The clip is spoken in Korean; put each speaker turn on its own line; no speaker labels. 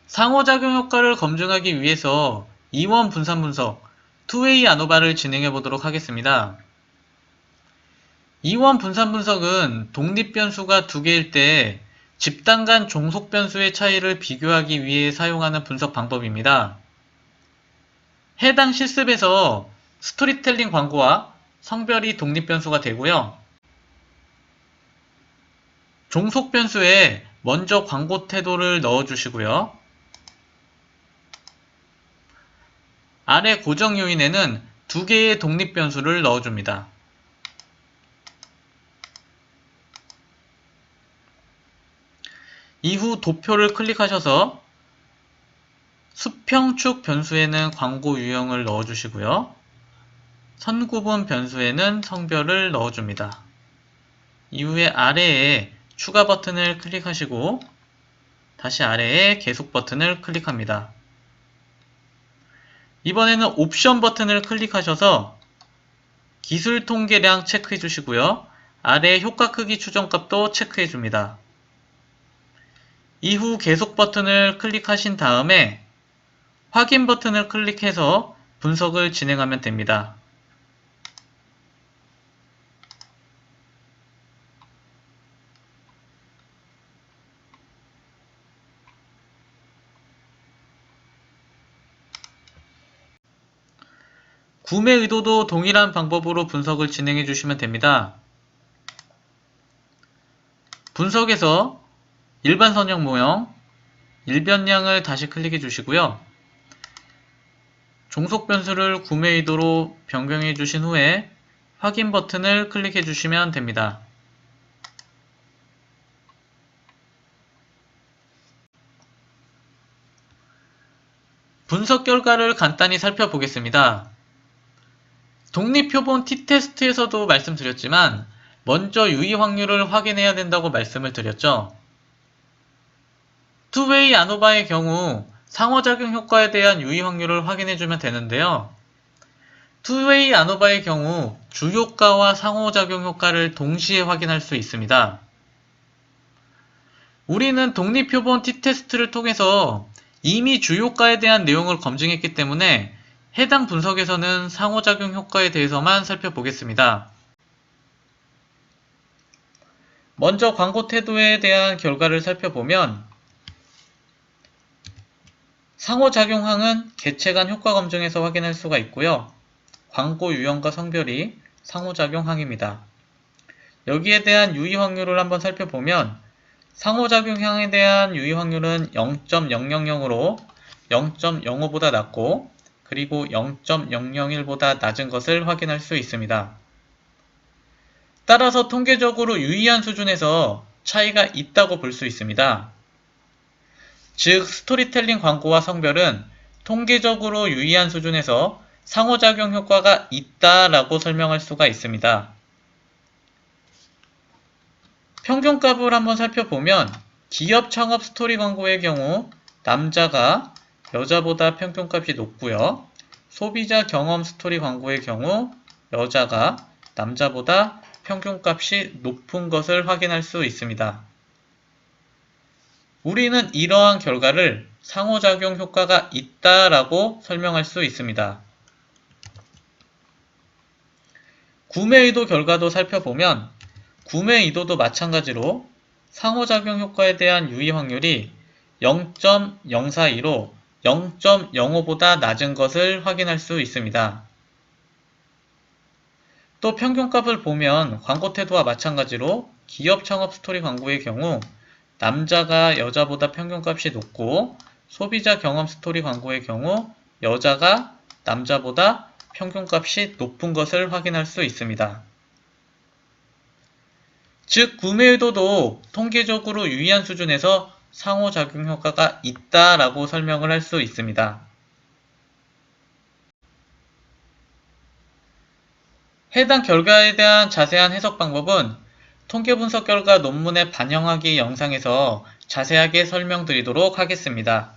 상호작용 효과를 검증하기 위해서 이원 분산 분석, 투웨이 아노바를 진행해 보도록 하겠습니다. 이원 분산 분석은 독립 변수가 두 개일 때 집단 간 종속 변수의 차이를 비교하기 위해 사용하는 분석 방법입니다. 해당 실습에서 스토리텔링 광고와 성별이 독립 변수가 되고요. 종속 변수에 먼저 광고 태도를 넣어주시고요. 아래 고정 요인에는 두 개의 독립 변수를 넣어줍니다. 이후 도표를 클릭하셔서 수평축 변수에는 광고 유형을 넣어주시고요. 선구분 변수에는 성별을 넣어줍니다. 이후에 아래에 추가 버튼을 클릭하시고 다시 아래에 계속 버튼을 클릭합니다. 이번에는 옵션 버튼을 클릭하셔서 기술 통계량 체크해 주시고요. 아래 효과 크기 추정값도 체크해 줍니다. 이후 계속 버튼을 클릭하신 다음에 확인 버튼을 클릭해서 분석을 진행하면 됩니다. 구매 의도도 동일한 방법으로 분석을 진행해 주시면 됩니다. 분석에서 일반 선형 모형, 일변량을 다시 클릭해 주시고요. 종속 변수를 구매 의도로 변경해 주신 후에 확인 버튼을 클릭해 주시면 됩니다. 분석 결과를 간단히 살펴보겠습니다. 독립표본 t테스트에서도 말씀드렸지만 먼저 유의 확률을 확인해야 된다고 말씀을 드렸죠. 투웨이 아노바의 경우 상호작용 효과에 대한 유의 확률을 확인해주면 되는데요. 투웨이 아노바의 경우 주효과와 상호작용 효과를 동시에 확인할 수 있습니다. 우리는 독립표본 t테스트를 통해서 이미 주효과에 대한 내용을 검증했기 때문에 해당 분석에서는 상호작용 효과에 대해서만 살펴보겠습니다. 먼저 광고 태도에 대한 결과를 살펴보면 상호작용항은 개체 간 효과 검증에서 확인할 수가 있고요. 광고 유형과 성별이 상호작용항입니다. 여기에 대한 유의 확률을 한번 살펴보면 상호작용항에 대한 유의 확률은 0.000으로 0.05보다 낮고 그리고 0.001보다 낮은 것을 확인할 수 있습니다. 따라서 통계적으로 유의한 수준에서 차이가 있다고 볼 수 있습니다. 즉, 스토리텔링 광고와 성별은 통계적으로 유의한 수준에서 상호작용 효과가 있다라고 설명할 수가 있습니다. 평균값을 한번 살펴보면 기업 창업 스토리 광고의 경우 남자가 여자보다 평균값이 높고요. 소비자 경험 스토리 광고의 경우 여자가 남자보다 평균값이 높은 것을 확인할 수 있습니다. 우리는 이러한 결과를 상호작용 효과가 있다라고 설명할 수 있습니다. 구매 의도 결과도 살펴보면 구매 의도도 마찬가지로 상호작용 효과에 대한 유의 확률이 0.042로 0.05보다 낮은 것을 확인할 수 있습니다. 또 평균값을 보면 광고 태도와 마찬가지로 기업 창업 스토리 광고의 경우 남자가 여자보다 평균값이 높고 소비자 경험 스토리 광고의 경우 여자가 남자보다 평균값이 높은 것을 확인할 수 있습니다. 즉, 구매 의도도 통계적으로 유의한 수준에서 상호작용 효과가 있다라고 설명을 할 수 있습니다. 해당 결과에 대한 자세한 해석 방법은 통계 분석 결과 논문의 반영하기 영상에서 자세하게 설명드리도록 하겠습니다.